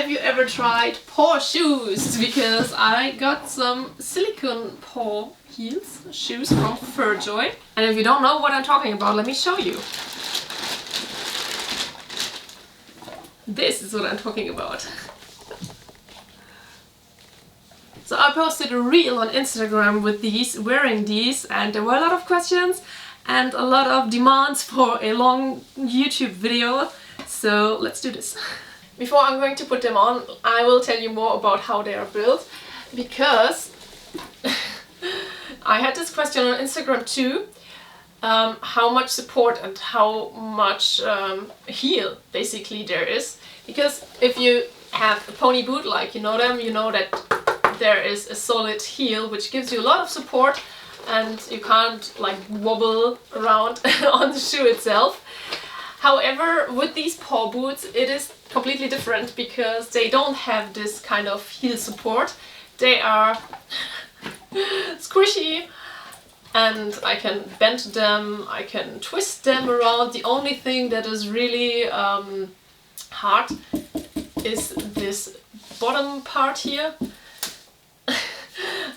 have you ever tried paw shoes? Because I got some silicone paw heels, shoes from Furrjoi. And if you don't know what I'm talking about, let me show you. This is what I'm talking about. So I posted a reel on Instagram with these, wearing these, and there were a lot of questions and a lot of demands for a long YouTube video. So let's do this. Before I'm going to put them on, I will tell you more about how they are built, because I had this question on Instagram too. How much support and how much heel basically there is. Because if you have a pony boot, like you know them, you know that there is a solid heel which gives you a lot of support and you can't like wobble around on the shoe itself. However, with these paw boots it is completely different, because they don't have this kind of heel support. They are squishy and I can bend them, I can twist them around. The only thing that is really hard is this bottom part here.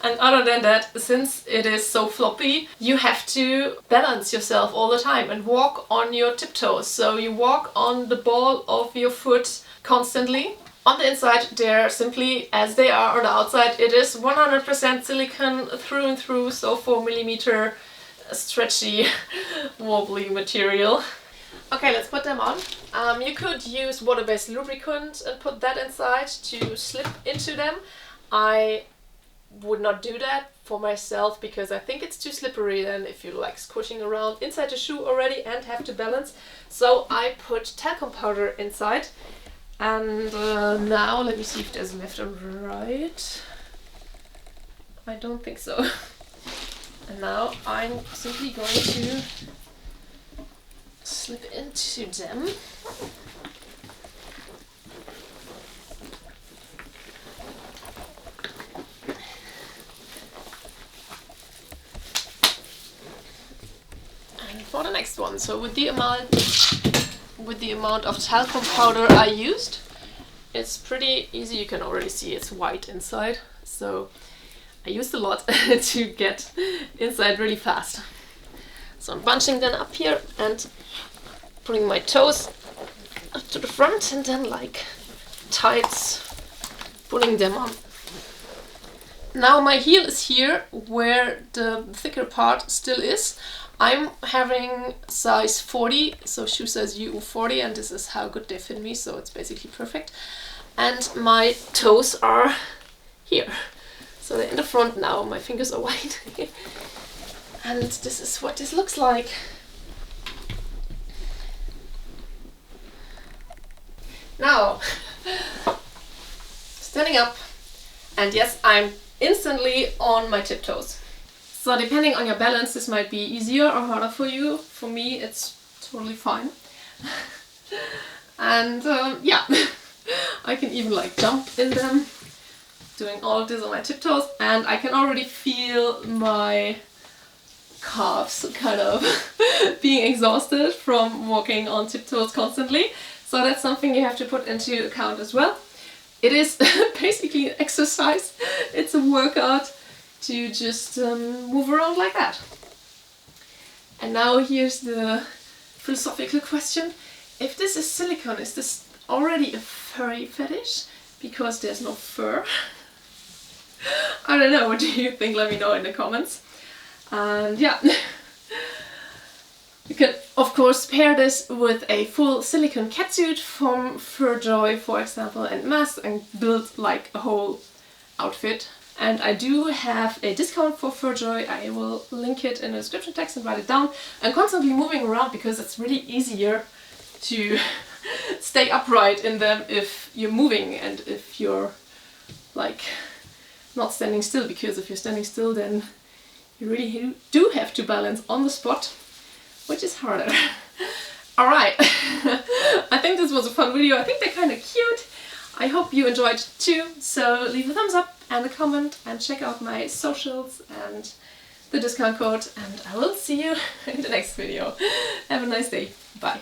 And other than that, since it is so floppy, you have to balance yourself all the time and walk on your tiptoes. So you walk on the ball of your foot constantly. On the inside, they're simply as they are on the outside. It is 100% silicone through and through, so 4mm stretchy, wobbly material. Okay, let's put them on. You could use water-based lubricant and put that inside to slip into them. I would not do that for myself because I think it's too slippery then if you like squishing around inside the shoe already and have to balance. So I put talcum powder inside. And now let me see if there's left and right. I don't think so. And now I'm simply going to slip into them. And for the next one, so with the amount of talcum powder I used, it's pretty easy. You can already see it's white inside, so I used a lot to get inside really fast. So I'm bunching them up here and putting my toes up to the front and then like tights putting them on. Now my heel is here where the thicker part still is. I'm having size 40, so shoe size U40, and this is how good they fit me, so it's basically perfect. And my toes are here. So they're in the front now, my fingers are white. And this is what this looks like. Now, standing up, and yes, I'm instantly on my tiptoes. So depending on your balance, this might be easier or harder for you. For me, it's totally fine. And yeah, I can even like jump in them, doing all of this on my tiptoes, and I can already feel my calves kind of being exhausted from walking on tiptoes constantly. So that's something you have to put into account as well. It is basically an exercise, it's a workout to just move around like that. And now here's the philosophical question. If this is silicone, is this already a furry fetish? Because there's no fur? I don't know, what do you think? Let me know in the comments. And yeah, you can of course pair this with a full silicone catsuit from Furrjoi, for example, and mask and build like a whole outfit. And I do have a discount for Furrjoi. I will link it in the description text and write it down. I'm constantly moving around because it's really easier to stay upright in them if you're moving and if you're like not standing still, because if you're standing still then you really do have to balance on the spot, which is harder. Alright, I think this was a fun video. I think they're kind of cute. I hope you enjoyed it too, so leave a thumbs up and a comment and check out my socials and the discount code, and I will see you in the next video. Have a nice day. Bye.